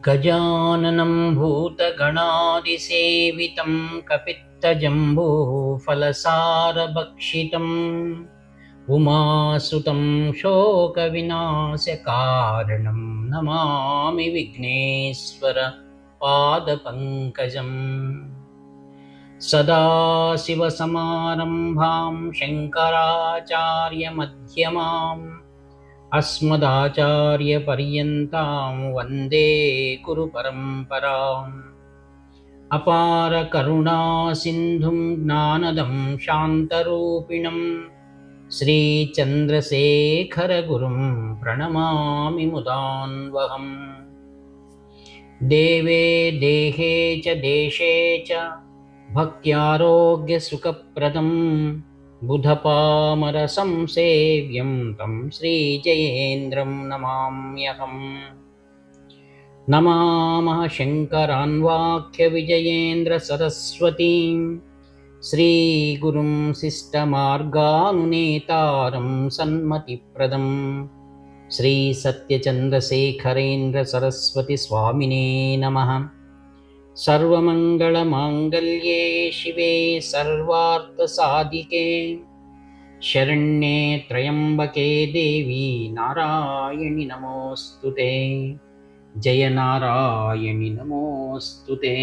गजाननं भूतगणादिसेवितं कपित्थजम्बूफलसारभक्षितम् उमासुतं शोकविनाशकारणं नमामि विघ्नेश्वर पादपङ्कजम्। सदाशिवसमारम्भां शङ्कराचार्यमध्यमाम् अस्मदाचार्यपर्यन्तां वन्दे गुरुपरम्पराम्। अपारकरुणासिन्धुं ज्ञानदं शान्तरूपिणं श्रीचन्द्रशेखरगुरुं प्रणमामि मुदान्वहम्। देवे देहे च देशे च भक्त्यारोग्यसुखप्रदं बुधपामरसंसेव्यं तं श्रीजयेन्द्रं नमाम्यहम्। नमामः शङ्करान्वाख्यविजयेन्द्रसरस्वतीं श्रीगुरुं शिष्टमार्गानुनेतारं सन्मतिप्रदं श्रीसत्यचन्द्रशेखरेन्द्रसरस्वतीस्वामिने नमः। सर्वमङ्गलमाङ्गल्ये शिवे सर्वार्थसाधिके शरण्ये त्र्यम्बके देवी नारायणि नमोऽस्तुते। जय नारायणि नमोऽस्तुते।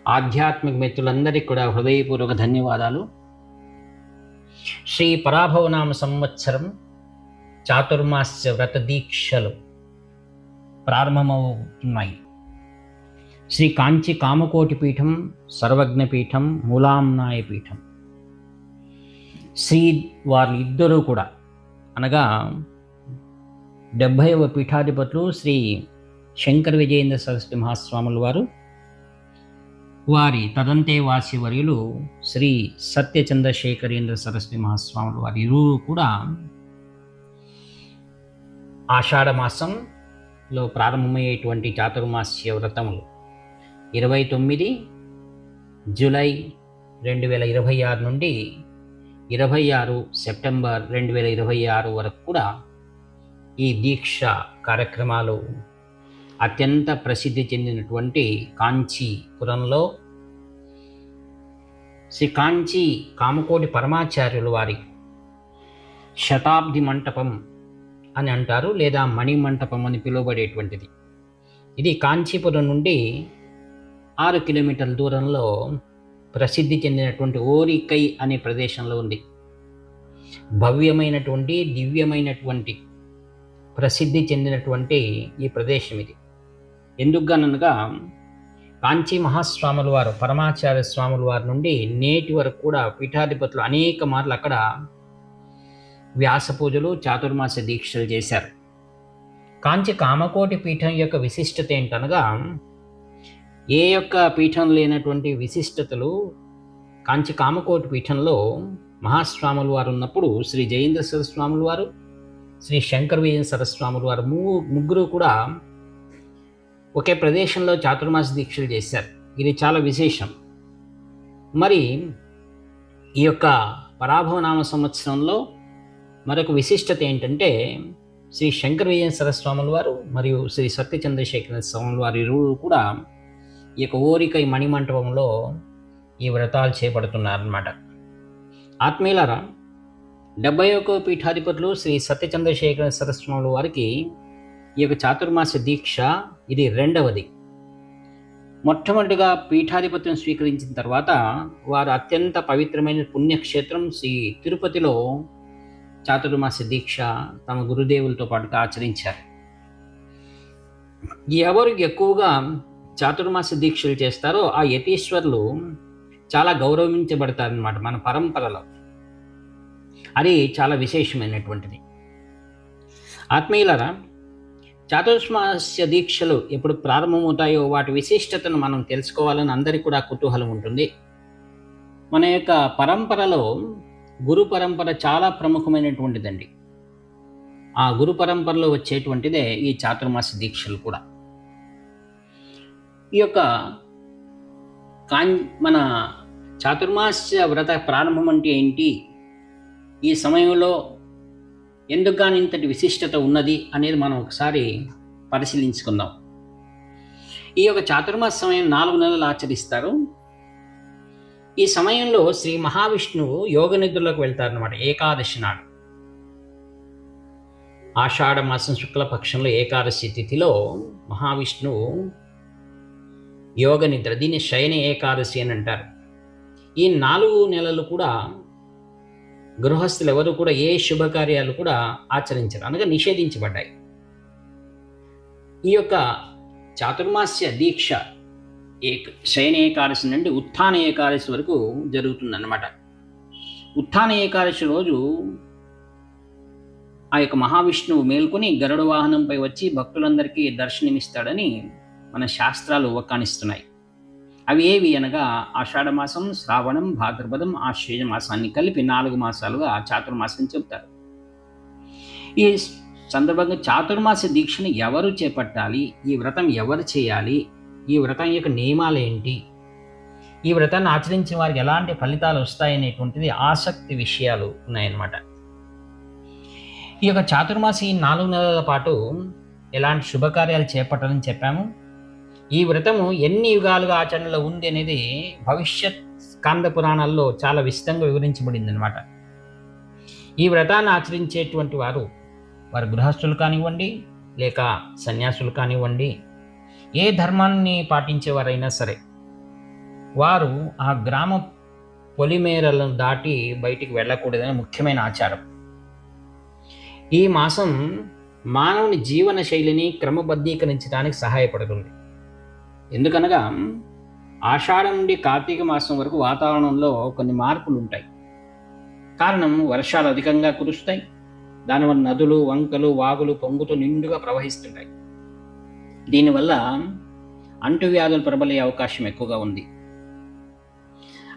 ఆధ్యాత్మిక మిత్రులందరికీ కూడా హృదయపూర్వక ధన్యవాదాలు. శ్రీ పరాభవనామ సంవత్సరం చాతుర్మాస్య వ్రత దీక్షలు ప్రారంభమవుతున్నాయి. శ్రీ కాంచి కామకోటి పీఠం, సర్వజ్ఞ పీఠం, మూలాంనాయ పీఠం శ్రీ వారి ఇద్దరూ కూడా అనగా 70వ పీఠాధిపతులు శ్రీ శంకర విజయేంద్ర సరస్వతి మహాస్వాముల వారు, వారి తదంతేవాసి వర్యులు శ్రీ సత్యచంద్రశేఖరేంద్ర సరస్వతి మహాస్వాముల వారి ఇరువురు కూడా ఆషాఢమాసంలో ప్రారంభమయ్యేటువంటి చాతుర్మాస్య వ్రతములు 29 జూలై 2026 నుండి 26 సెప్టెంబర్ 2026 వరకు కూడా ఈ దీక్ష కార్యక్రమాలు అత్యంత ప్రసిద్ధి చెందినటువంటి కాంచీపురంలో శ్రీ కాంచి కామకోటి పరమాచార్యుల వారి శతాబ్ది మంటపం అని అంటారు, లేదా మణి మంటపం అని పిలువబడేటువంటిది. ఇది కాంచీపురం నుండి 6 కిలోమీటర్ల దూరంలో ప్రసిద్ధి చెందినటువంటి ఓరికై అనే ప్రదేశంలో ఉంది. భవ్యమైనటువంటి దివ్యమైనటువంటి ప్రసిద్ధి చెందినటువంటి ఈ ప్రదేశం ఇది. ఎందుకనగా కాంచీ మహాస్వాముల వారు, పరమాచార్య స్వాముల వారి నుండి నేటి వరకు కూడా పీఠాధిపతులు అనేక మార్లు అక్కడ వ్యాస పూజలు, చాతుర్మాస దీక్షలు చేశారు. కాంచి కామకోటి పీఠం యొక్క విశిష్టత ఏంటనగా, ఏ యొక్క పీఠం లేనటువంటి విశిష్టతలు కాంచి కామకోటి పీఠంలో మహాస్వాముల వారు ఉన్నప్పుడు శ్రీ జయేంద్ర సరస్వాముల వారు, శ్రీ శంకర విజయ సరస్వాముల వారు ముగ్గురు కూడా ఒకే ప్రదేశంలో చాతుర్మాస దీక్షలు చేశారు. ఇది చాలా విశేషం. మరి ఈ యొక్క పరాభవనామ సంవత్సరంలో మరొక విశిష్టత ఏంటంటే, శ్రీ శంకర విజయ సరస్వాముల వారు మరియు శ్రీ సత్యచంద్రశేఖర స్వాముల వారు ఇరువురు కూడా ఈ యొక్క ఓరికై మణిమంటపంలో ఈ వ్రతాలు చేపడుతున్నారన్నమాట. ఆత్మీయులారా, 71వ పీఠాధిపతులు శ్రీ సత్యచంద్రశేఖర సరస్వాముల వారికి ఈ యొక్క చాతుర్మాస దీక్ష ఇది 2వది. మొట్టమొదటిగా పీఠాధిపత్యం స్వీకరించిన తర్వాత వారు అత్యంత పవిత్రమైన పుణ్యక్షేత్రం శ్రీ తిరుపతిలో చాతుర్మాస దీక్ష తమ గురుదేవులతో పాటుగా ఆచరించారు. ఎవరు ఎక్కువగా చాతుర్మాస దీక్షలు చేస్తారో ఆ యతీశ్వరులు చాలా గౌరవించబడతారన్నమాట మన పరంపరలో. అది చాలా విశేషమైనటువంటిది. ఆత్మీయులారా, చాతుర్మాస్య దీక్షలు ఎప్పుడు ప్రారంభమవుతాయో వాటి విశిష్టతను మనం తెలుసుకోవాలని అందరికీ కూడా కుతూహలం ఉంటుంది. మన యొక్క పరంపరలో గురు పరంపర చాలా ప్రముఖమైనటువంటిదండి. ఆ గురు పరంపరలో వచ్చేటువంటిదే ఈ చాతుర్మాస దీక్షలు కూడా. ఈ యొక్క మన చాతుర్మాస్య వ్రత ప్రారంభం అంటే ఏంటి, ఈ సమయంలో ఎందుకు కానీ ఇంతటి విశిష్టత ఉన్నది అనేది మనం ఒకసారి పరిశీలించుకుందాం. ఈ యొక్క చాతుర్మాస సమయం 4 నెలలు ఆచరిస్తారు. ఈ సమయంలో శ్రీ మహావిష్ణువు యోగ నిద్రలోకి వెళ్తారన్నమాట. ఏకాదశి నాడు, ఆషాఢ మాసం శుక్లపక్షంలో ఏకాదశి తిథిలో మహావిష్ణువు యోగ నిద్ర, దీన్ని శయన ఏకాదశి అని అంటారు. ఈ 4 నెలలు కూడా గృహస్థులు ఎవరు కూడా ఏ శుభకార్యాలు కూడా ఆచరించరు, అనగా నిషేధించబడ్డాయి. ఈ యొక్క చాతుర్మాస్య దీక్ష శయన ఏకాదశి నుండి ఉత్థాన ఏకాదశి వరకు జరుగుతుందన్నమాట. ఉత్థాన ఏకాదశి రోజు ఆ యొక్క మహావిష్ణువు మేల్కొని గరుడ వాహనంపై వచ్చి భక్తులందరికీ దర్శనమిస్తాడని మన శాస్త్రాలు ఉవకానిస్తున్నాయి. అవి ఏవి అనగా ఆషాఢమాసం, శ్రావణం, భాద్రపదం, ఆశ్వయుజ మాసాన్ని కలిపి 4 మాసాలుగా చాతుర్మాసం చెబుతారు. ఈ సందర్భంగా చాతుర్మాస దీక్షను ఎవరు చేపట్టాలి, ఈ వ్రతం ఎవరు చేయాలి, ఈ వ్రతం యొక్క నియమాలు ఏంటి, ఈ వ్రతాన్ని ఆచరించిన వారికి ఎలాంటి ఫలితాలు వస్తాయనేటువంటిది ఆసక్తి విషయాలు ఉన్నాయన్నమాట. ఈ యొక్క చాతుర్మాసి 4 నెలల పాటు ఎలాంటి శుభకార్యాలు చేపట్టాలని చెప్పాము. ఈ వ్రతము ఎన్ని యుగాలుగా ఆచరణలో ఉంది అనేది భవిష్యత్ స్కంద పురాణాల్లో చాలా విస్తృతంగా వివరించబడింది అనమాట. ఈ వ్రతాన్ని ఆచరించేటువంటి వారు గృహస్థులు కానివ్వండి, లేక సన్యాసులు కానివ్వండి, ఏ ధర్మాన్ని పాటించేవారైనా సరే, వారు ఆ గ్రామ పొలిమేరలను దాటి బయటికి వెళ్ళకూడదని ముఖ్యమైన ఆచారం. ఈ మాసం మానవుని జీవన శైలిని క్రమబద్ధీకరించడానికి సహాయపడుతుంది. ఎందుకనగా ఆషాఢం నుండి కార్తీక మాసం వరకు వాతావరణంలో కొన్ని మార్పులు ఉంటాయి. కారణం, వర్షాలు అధికంగా కురుస్తాయి. దానివల్ల నదులు, వంకలు, వాగులు పొంగుతూ నిండుగా ప్రవహిస్తుంటాయి. దీనివల్ల అంటువ్యాధులు ప్రబలే అవకాశం ఎక్కువగా ఉంది.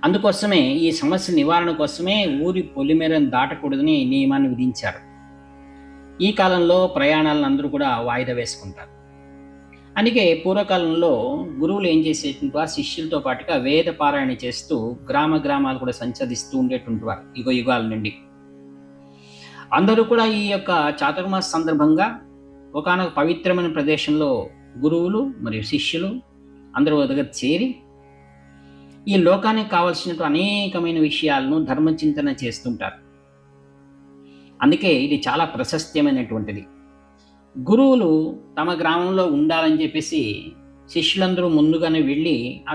అందుకోసమే ఈ సమస్య నివారణ కోసమే ఊరి పొలిమేరను దాటకూడదని నియమాన్ని విధించారు. ఈ కాలంలో ప్రయాణాలను అందరూ కూడా వాయిదా వేసుకుంటారు. అందుకే పూర్వకాలంలో గురువులు ఏం చేసేటువంటి వారు శిష్యులతో పాటుగా వేద పారాయణ చేస్తూ గ్రామాలు కూడా సంచరిస్తూ ఉండేటువంటి వారు యుగాల నుండి. అందరూ కూడా ఈ యొక్క చాతుర్మాస సందర్భంగా ఒకానొక పవిత్రమైన ప్రదేశంలో గురువులు మరియు శిష్యులు అందరూ దగ్గర చేరి ఈ లోకానికి కావలసిన అనేకమైన విషయాలను ధర్మచింతన చేస్తుంటారు. అందుకే ఇది చాలా ప్రశస్త్యమైనటువంటిది. గురువులు తమ గ్రామంలో ఉండాలని చెప్పేసి శిష్యులందరూ ముందుగానే వెళ్ళి ఆ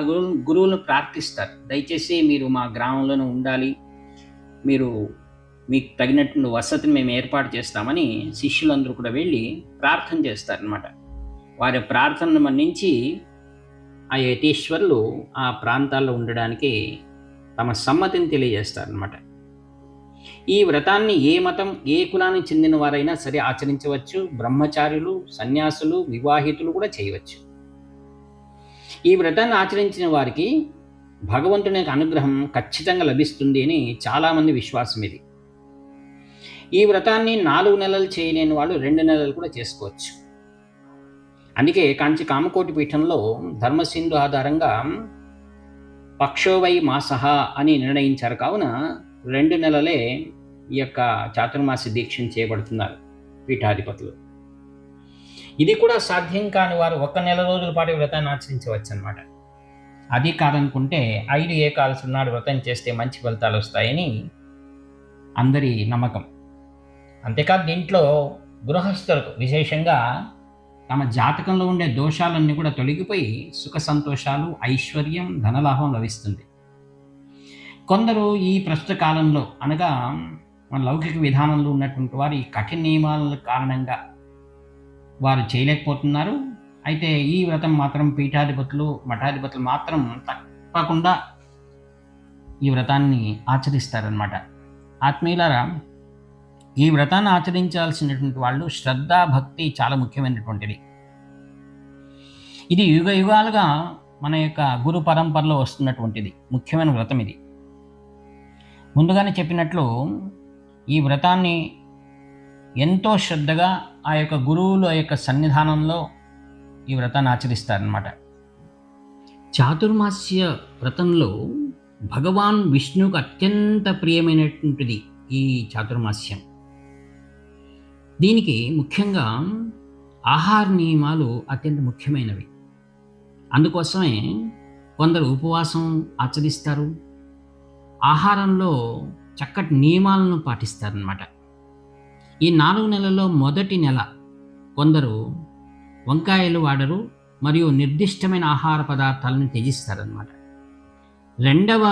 గురువులను ప్రార్థిస్తారు. దయచేసి మీరు మా గ్రామంలోనే ఉండాలి, మీకు తగినటువంటి వసతిని మేము ఏర్పాటు చేస్తామని శిష్యులందరూ కూడా వెళ్ళి ప్రార్థన చేస్తారనమాట. వారి ప్రార్థనను మన్నించి ఆ యతీశ్వరులు ఆ ప్రాంతాల్లో ఉండడానికి తమ సమ్మతిని తెలియజేస్తారనమాట. ఈ వ్రతాన్ని ఏ మతం, ఏ కులానికి చెందిన వారైనా సరే ఆచరించవచ్చు. బ్రహ్మచారులు, సన్యాసులు, వివాహితులు కూడా చేయవచ్చు. ఈ వ్రతాన్ని ఆచరించిన వారికి భగవంతుని యొక్క అనుగ్రహం ఖచ్చితంగా లభిస్తుంది అని చాలామంది విశ్వాసం ఇది. ఈ వ్రతాన్ని 4 నెలలు చేయలేని వాళ్ళు 2 నెలలు కూడా చేసుకోవచ్చు. అందుకే కాంచి కామకోటి పీఠంలో ధర్మసింధు ఆధారంగా పక్షోవై మాసహ అని నిర్ణయించారు. కావున 2 నెలలే ఈ యొక్క చాతుర్మాస దీక్షను చేయబడుతున్నారు పీఠాధిపతులు. ఇది కూడా సాధ్యం కాని వారు 1 నెల రోజుల పాటు వ్రతాన్ని ఆచరించవచ్చు అనమాట. అది కాదనుకుంటే 5 ఏకాదశుల నాడు వ్రతం చేస్తే మంచి ఫలితాలు వస్తాయని అందరి నమ్మకం. అంతేకాదు దీంట్లో గృహస్థులకు విశేషంగా తమ జాతకంలో ఉండే దోషాలన్నీ కూడా తొలగిపోయి సుఖ సంతోషాలు, ఐశ్వర్యం, ధనలాభం లభిస్తుంది. కొందరు ఈ ప్రస్తుత కాలంలో అనగా మన లౌకిక విధానంలో ఉన్నటువంటి వారు ఈ కఠిన నియమాల కారణంగా వారు చేయలేకపోతున్నారు. అయితే ఈ వ్రతం మాత్రం పీఠాధిపతులు, మఠాధిపతులు మాత్రం తప్పకుండా ఈ వ్రతాన్ని ఆచరిస్తారనమాట. ఆత్మీయులారా, ఈ వ్రతాన్ని ఆచరించాల్సినటువంటి వాళ్ళు శ్రద్ధ, భక్తి చాలా ముఖ్యమైనటువంటిది. ఇది యుగ యుగాలుగా మన యొక్క గురు పరంపరలో వస్తున్నటువంటిది ముఖ్యమైన వ్రతం ఇది. ముందుగానే చెప్పినట్లు ఈ వ్రతాన్ని ఎంతో శ్రద్ధగా ఆ యొక్క గురువుల యొక్క సన్నిధానంలో ఈ వ్రతాన్ని ఆచరిస్తారనమాట. చాతుర్మాస్య వ్రతంలో భగవాన్ విష్ణువుకు అత్యంత ప్రియమైనటువంటిది ఈ చాతుర్మాస్యం. దీనికి ముఖ్యంగా ఆహార నియమాలు అత్యంత ముఖ్యమైనవి. అందుకోసమే కొందరు ఉపవాసం ఆచరిస్తారు, ఆహారంలో చక్కటి నియమాలను పాటిస్తారనమాట. ఈ 4 నెలల్లో మొదటి నెల కొందరు వంకాయలు వాడరు మరియు నిర్దిష్టమైన ఆహార పదార్థాలను త్యజిస్తారనమాట. రెండవ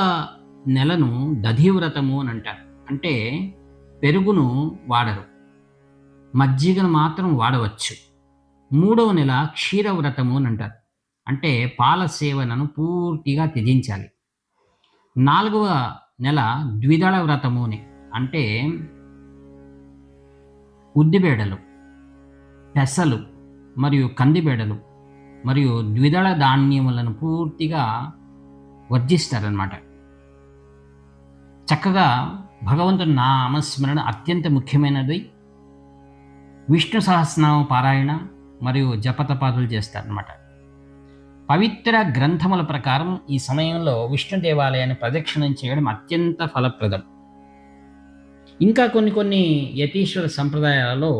నెలను దధివ్రతము అని అంటారు. అంటే పెరుగును వాడరు, మజ్జిగను మాత్రం వాడవచ్చు. మూడవ నెల క్షీరవ్రతము అని అంటారు. అంటే పాల సేవనను పూర్తిగా త్యజించాలి. 4వ నెల ద్విదళ వ్రతము అని, అంటే ఉద్దిబేడలు, పెసలు మరియు కందిబేడలు మరియు ద్విదళ ధాన్యములను పూర్తిగా వర్జిస్తారనమాట. చక్కగా భగవంతుని నామస్మరణ అత్యంత ముఖ్యమైనది. విష్ణు సహస్రనామ పారాయణ మరియు జపతపాదులు చేస్తారనమాట. పవిత్ర గ్రంథముల ప్రకారం ఈ సమయంలో విష్ణు దేవాలయాన్ని ప్రదక్షిణం చేయడం అత్యంత ఫలప్రదం. ఇంకా కొన్ని యతీశ్వర సంప్రదాయాలలో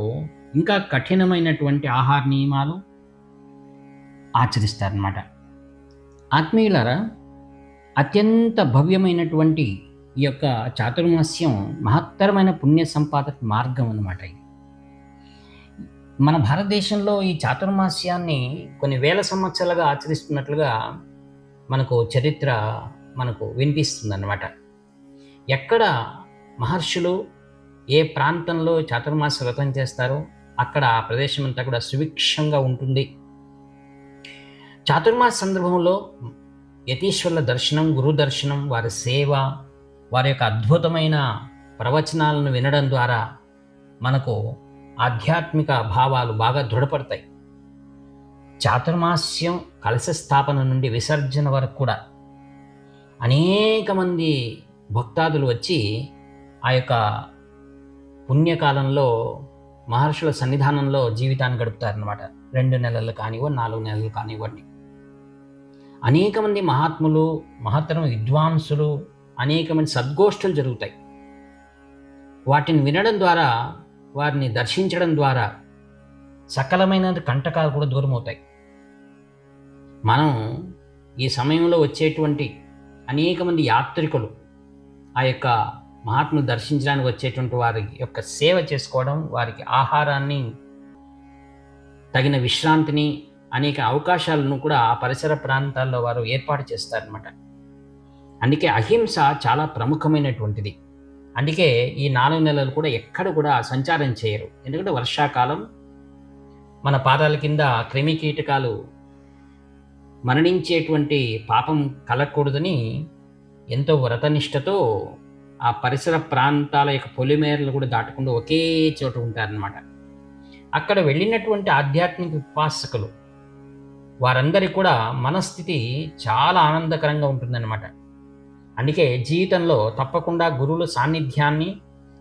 ఇంకా కఠినమైనటువంటి ఆహార నియమాలు ఆచరిస్తారనమాట. ఆత్మీయులారా, అత్యంత భవ్యమైనటువంటి ఈ యొక్క చాతుర్మాస్యం మహత్తరమైన పుణ్య సంపాదక మార్గం అన్నమాట. మన భారతదేశంలో ఈ చాతుర్మాస్యాన్ని కొన్ని వేల సంవత్సరాలుగా ఆచరిస్తున్నట్లుగా మనకు చరిత్ర మనకు వినిపిస్తుందన్నమాట. ఎక్కడ మహర్షులు ఏ ప్రాంతంలో చాతుర్మాస వ్రతం చేస్తారో అక్కడ ఆ ప్రదేశం అంతా కూడా సుభిక్షంగా ఉంటుంది. చాతుర్మాస సందర్భంలో యతీశ్వరుల దర్శనం, గురు దర్శనం, వారి సేవ, వారి యొక్క అద్భుతమైన ప్రవచనాలను వినడం ద్వారా మనకు ఆధ్యాత్మిక భావాలు బాగా దృఢపడతాయి. చాతుర్మాస్యం కలశ స్థాపన నుండి విసర్జన వరకు కూడా అనేక మంది భక్తాదులు వచ్చి ఆ యొక్క పుణ్యకాలంలో మహర్షుల సన్నిధానంలో జీవితాన్ని గడుపుతారనమాట. 2 నెలలు కానివ్వండి, 4 నెలలు కానివ్వండి. అనేక మంది మహాత్ములు, మహత్తర విద్వాంసులు, అనేక మంది సద్గోష్ఠులు జరుగుతాయి. వాటిని వినడం ద్వారా, వారిని దర్శించడం ద్వారా సకలమైన కంటకాలు కూడా దూరం అవుతాయి. మనం ఈ సమయంలో వచ్చేటువంటి అనేక మంది యాత్రికులు ఆ యొక్క మహాత్ములు దర్శించడానికి వచ్చేటువంటి వారి యొక్క సేవ చేసుకోవడం, వారికి ఆహారాన్ని, తగిన విశ్రాంతిని, అనేక అవకాశాలను కూడా ఆ పరిసర ప్రాంతాల్లో వారు ఏర్పాటు చేస్తారన్నమాట. అందుకే అహింస చాలా ప్రముఖమైనటువంటిది. అందుకే ఈ 4 నెలలు కూడా ఎక్కడ కూడా సంచారం చేయరు. ఎందుకంటే వర్షాకాలం, మన పాదాల కింద క్రిమి కీటకాలు మరణించేటువంటి పాపం కలగకూడదని ఎంతో వ్రతనిష్టతో ఆ పరిసర ప్రాంతాల యొక్క పొలిమేరలు కూడా దాటకుండా ఒకే చోట ఉంటారనమాట. అక్కడ వెళ్ళినటువంటి ఆధ్యాత్మిక ఉపాసకులు వారందరికీ కూడా మనస్థితి చాలా ఆనందకరంగా ఉంటుందన్నమాట. అందుకే జీవితంలో తప్పకుండా గురువుల సాన్నిధ్యాన్ని,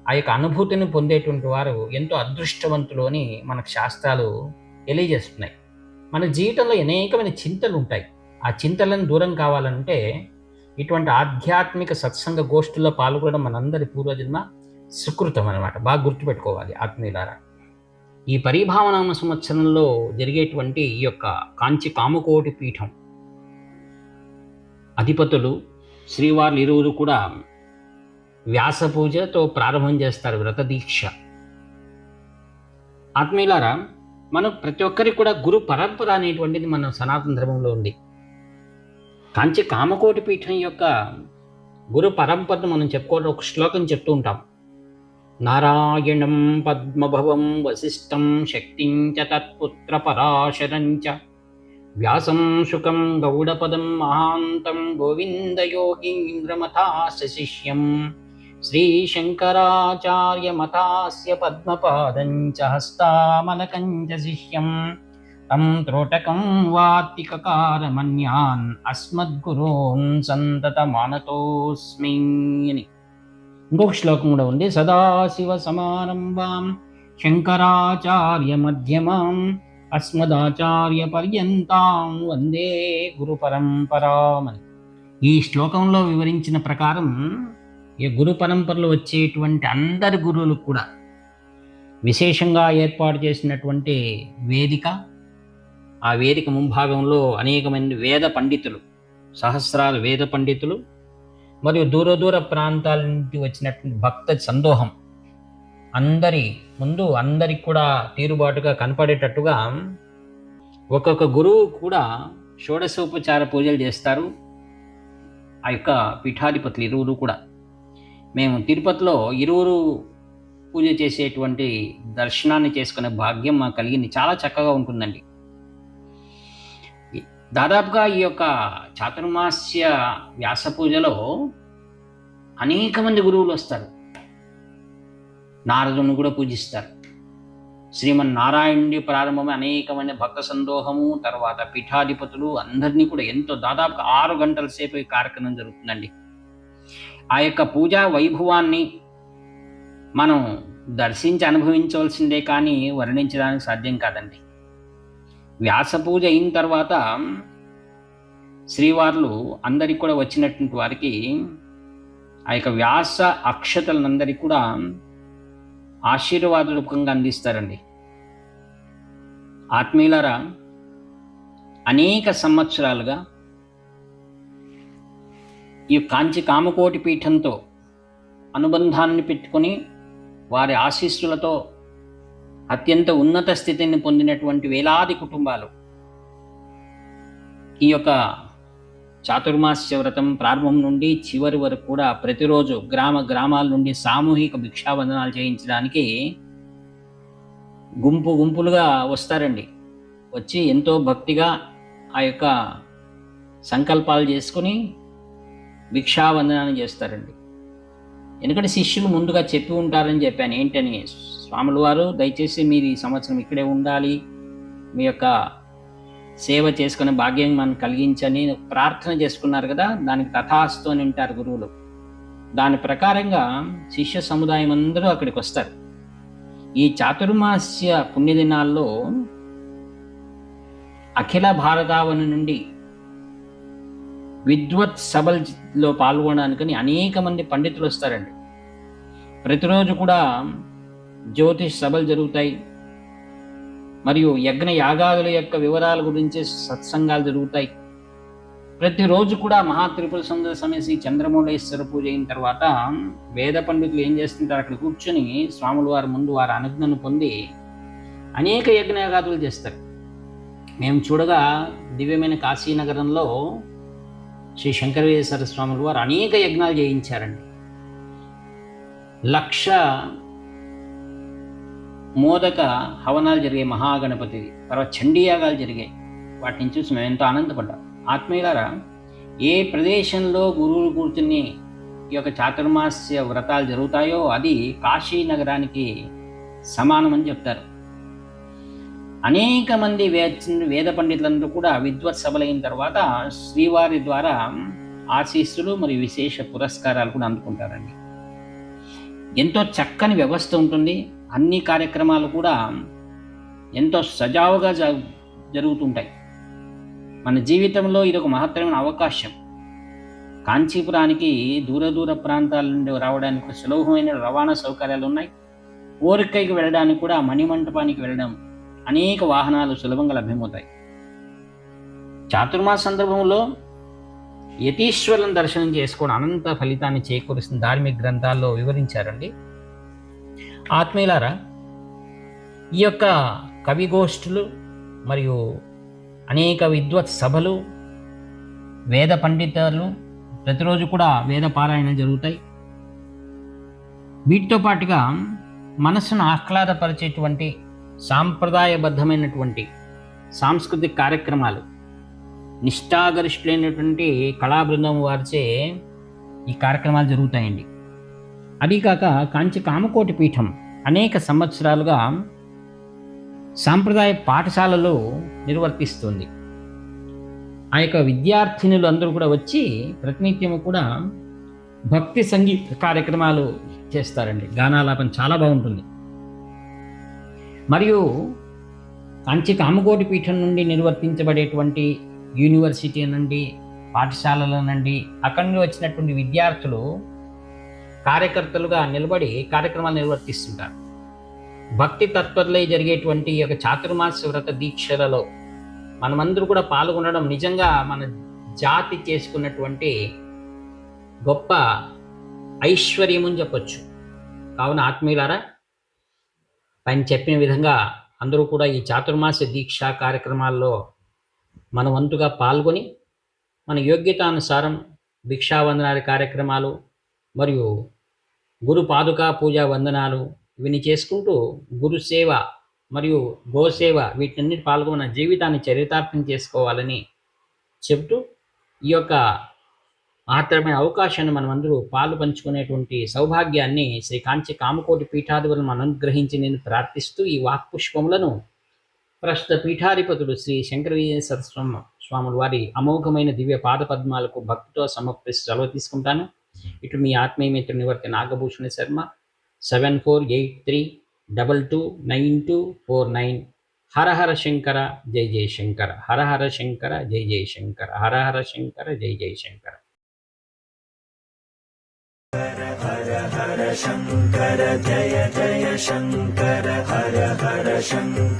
ఆ యొక్క అనుభూతిని పొందేటువంటి వారు ఎంతో అదృష్టవంతులు అని మనకు శాస్త్రాలు తెలియజేస్తున్నాయి. మన జీవితంలో అనేకమైన చింతలు ఉంటాయి. ఆ చింతలను దూరం కావాలంటే ఇటువంటి ఆధ్యాత్మిక సత్సంగ గోష్ఠుల్లో పాల్గొనడం మనందరి పూర్వజన్మ సుకృతం అనమాట. బాగా గుర్తుపెట్టుకోవాలి ఆత్మీయులారా. ఈ పరిభావనామ సంవత్సరంలో జరిగేటువంటి ఈ యొక్క కాంచి కామకోటి పీఠం అధిపతులు శ్రీవార్లు ఇరువురు కూడా వ్యాస పూజతో ప్రారంభం చేస్తారు వ్రత దీక్ష. ఆత్మీయులారా, మనం ప్రతి ఒక్కరికి కూడా గురు పరంపర అనేటువంటిది మన సనాతన ధర్మంలో ఉంది. కాంచి కామకోటి పీఠం యొక్క గురు పరంపరను మనం చెప్పుకోవడం ఒక శ్లోకం చెప్తూ ఉంటాం. నారాయణం పద్మభవం వశిష్టం శక్తిం చ తత్పుత్ర పరాశరం చ వ్యాసం శుకం గౌడపదం మహాంతం గోవిందయోగీంద్రమథాస్య శిష్యం శ్రీశంకరాచార్యమథాస్య పద్మపాదం చ హస్తామలకం చ శిష్యం తం త్రోటకం వార్తికకారమన్యాన్ అస్మద్గురోన్ సంతతమానతోస్మి అని ఇంకొక శ్లోకం కూడా ఉంది. సదాశివ సమారంభాం శంకరాచార్య మధ్యమాం అస్మదాచార్య పర్యంతాం వందే గురు పరంపరామని. ఈ శ్లోకంలో వివరించిన ప్రకారం ఈ గురు పరంపరలో వచ్చేటువంటి అందరి గురువులు కూడా విశేషంగా ఏర్పాటు చేసినటువంటి వేదిక, ఆ వేదిక ముంభాగంలో అనేక మంది వేద పండితులు, సహస్రాలు వేద పండితులు మరియు దూర ప్రాంతాల నుండి వచ్చినటువంటి భక్త సందోహం అందరి ముందు అందరికి కూడా తీరుబాటుగా కనపడేటట్టుగా ఒక్కొక్క గురువు కూడా షోడశోపచార పూజలు చేస్తారు. ఆ యొక్క పీఠాధిపతులు ఇరువురు కూడా. మేము తిరుపతిలో ఇరువురు పూజ చేసేటువంటి దర్శనాన్ని చేసుకునే భాగ్యం మాకు కలిగింది. చాలా చక్కగా ఉంటుందండి. దాదాపుగా ఈ యొక్క చాతుర్మాస్య వ్యాస పూజలో అనేక మంది గురువులు వస్తారు. నారదుని కూడా పూజిస్తారు. శ్రీమన్నారాయణుడి ప్రారంభమే అనేక మంది భక్త సందోహము, తర్వాత పీఠాధిపతులు అందరినీ కూడా ఎంతో దాదాపుగా 6 గంటల సేపు ఈ కార్యక్రమం జరుగుతుందండి. ఆ యొక్క పూజా వైభవాన్ని మనం దర్శించి అనుభవించవలసిందే కానీ వర్ణించడానికి సాధ్యం కాదండి. వ్యాస పూజ అయిన తర్వాత శ్రీవార్లు అందరికి కూడా వచ్చినటువంటి వారికి ఆ యొక్క వ్యాస అక్షతలందరికీ కూడా ఆశీర్వాద రూపంగా అందిస్తారండి. ఆత్మీయులారా, అనేక సంవత్సరాలుగా ఈ కాంచి కామకోటి పీఠంతో అనుబంధాన్ని పెట్టుకొని వారి ఆశీస్సులతో అత్యంత ఉన్నత స్థితిని పొందినటువంటి వేలాది కుటుంబాలు ఈ యొక్క చాతుర్మాస్య వ్రతం ప్రారంభం నుండి చివరి వరకు కూడా ప్రతిరోజు గ్రామాల నుండి సామూహిక భిక్షావందనాలు చేయించడానికి గుంపులుగా వస్తారండి. వచ్చి ఎంతో భక్తిగా ఆ యొక్క సంకల్పాలు చేసుకుని భిక్షావందనాన్ని చేస్తారండి. ఎందుకంటే శిష్యులు ముందుగా చెప్పి ఉంటారని చెప్పాను. ఏంటని, స్వాముల వారు దయచేసి మీరు ఈ సంవత్సరం ఇక్కడే ఉండాలి, మీ యొక్క సేవ చేసుకునే భాగ్యం మనం కలిగించని ప్రార్థన చేసుకున్నారు కదా, దానికి తథాస్తు అని వింటారు గురువులు. దాని ప్రకారంగా శిష్య సముదాయం అందరూ అక్కడికి వస్తారు. ఈ చాతుర్మాస్య పుణ్యదినాల్లో అఖిల భారతావని నుండి విద్వత్ సభల్లో పాల్గొనడానికని అనేక మంది పండితులు వస్తారండి. ప్రతిరోజు కూడా జ్యోతిష్ సభలు జరుగుతాయి, మరియు యజ్ఞ యాగాదుల యొక్క వివరాల గురించి సత్సంగాలు జరుగుతాయి. ప్రతిరోజు కూడా మహాత్రిపుర సుందర సమేసి చంద్రమౌళేశ్వర పూజ అయిన తర్వాత వేద పండితులు ఏం చేస్తుంటారు, అక్కడ కూర్చొని స్వాముల వారి ముందు వారి అనుజ్ఞను పొంది అనేక యజ్ఞయాగాదులు చేస్తారు. మేము చూడగా దివ్యమైన కాశీనగరంలో శ్రీ శంకరేశ్వర స్వాముల వారు అనేక యజ్ఞాలు చేయించారండి. 1,00,000 మోదక హవనాలు జరిగాయి మహాగణపతిది. తర్వాత చండీయాగాలు జరిగాయి. వాటిని చూసి మేము ఎంతో ఆనందపడ్డాం. ఆత్మీయులారా, ఏ ప్రదేశంలో గురువులు కూర్చుని ఈ యొక్క చాతుర్మాస్య వ్రతాలు జరుగుతాయో అది కాశీ నగరానికి సమానమని చెప్తారు. అనేక మంది వేద పండితులందరూ కూడా విద్వత్ సభలైన తర్వాత శ్రీవారి ద్వారా ఆశీస్సులు మరియు విశేష పురస్కారాలు కూడా అందుకుంటారండి. ఎంతో చక్కని వ్యవస్థ ఉంటుంది. అన్ని కార్యక్రమాలు కూడా ఎంతో సజావుగా జరుగుతుంటాయి. మన జీవితంలో ఇది ఒక మహత్తరమైన అవకాశం. కాంచీపురానికి దూర ప్రాంతాల నుండి రావడానికి సులభమైన రవాణా సౌకర్యాలు ఉన్నాయి. కోరికైకి వెళ్ళడానికి కూడా మణిమంటపానికి వెళ్ళడం అనేక వాహనాలు సులభంగా లభ్యమవుతాయి. చాతుర్మాస సందర్భంలో యతీశ్వరులను దర్శనం చేసుకోవడం అనంత ఫలితాన్ని చేకూరుస్తున్న ధార్మిక గ్రంథాల్లో వివరించారండి. ఆత్మీయులారా, ఈ యొక్క కవిగోష్ఠులు మరియు అనేక విద్వత్ సభలు, వేద పండితులు ప్రతిరోజు కూడా వేద పారాయణ జరుగుతాయి. వీటితో పాటుగా మనసును ఆహ్లాదపరిచేటువంటి సాంప్రదాయబద్ధమైనటువంటి సాంస్కృతిక కార్యక్రమాలు నిష్ఠాగరిష్ఠులైనటువంటి కళాబృందం వారిచే ఈ కార్యక్రమాలు జరుగుతాయండి. అదీకాక కాంచి కామకోటి పీఠం అనేక సంవత్సరాలుగా సాంప్రదాయ పాఠశాలలో నిర్వర్తిస్తుంది. ఆ యొక్క విద్యార్థినులు అందరూ కూడా వచ్చి ప్రతినిత్యము కూడా భక్తి సంగీత కార్యక్రమాలు చేస్తారండి. గానాలాపన చాలా బాగుంటుంది. మరియు కాంచి కామకోటి పీఠం నుండి నిర్వర్తించబడేటువంటి యూనివర్సిటీ నుండి, పాఠశాలల నుండి, అక్కడి నుండి వచ్చినటువంటి విద్యార్థులు కార్యకర్తలుగా నిలబడి కార్యక్రమాలు నిర్వర్తిస్తుంటారు. భక్తి తత్పరులై జరిగేటువంటి ఈ యొక్క చాతుర్మాస వ్రత దీక్షలలో మనమందరూ కూడా పాల్గొనడం నిజంగా మన జాతి చేసుకున్నటువంటి గొప్ప ఐశ్వర్యం అని చెప్పొచ్చు. కావున ఆత్మీయులారా, పైన చెప్పిన విధంగా అందరూ కూడా ఈ చాతుర్మాస దీక్షా కార్యక్రమాల్లో మన వంతుగా పాల్గొని మన యోగ్యతానుసారం భిక్షావందనాది కార్యక్రమాలు మరియు గురు పాదుకా పూజా వందనాలు ఇవన్నీ చేసుకుంటూ గురు సేవ మరియు గోసేవ వీటన్నిటి పాల్గొన్న జీవితాన్ని చరితార్థం చేసుకోవాలని చెబుతూ ఈ యొక్క మాత్రమైన అవకాశాన్ని మనమందరూ పాలు పంచుకునేటువంటి సౌభాగ్యాన్ని శ్రీ కాంచి కామకోటి పీఠాధిపతులను అనుగ్రహించి నేను ప్రార్థిస్తూ ఈ వాక్పుష్పములను ప్రస్తుత పీఠాధిపతుడు శ్రీ శంకరవీర స్వాముల వారి అమోఘమైన దివ్య పాద పద్మాలకు భక్తితో సమర్పిస్తూ సెలవు తీసుకుంటాను. ఇటు మీ ఆత్మీయ మిత్ర నివర్తి నాగభూషణ శర్మ 7483229249. హర హర శంకర జై జై శంకర, హర హర శంకర జై జై శంకర, హర హర శంకర జై జై శంకర. హర హర శంకర జయ జయ శంకర, హర హర శంకర.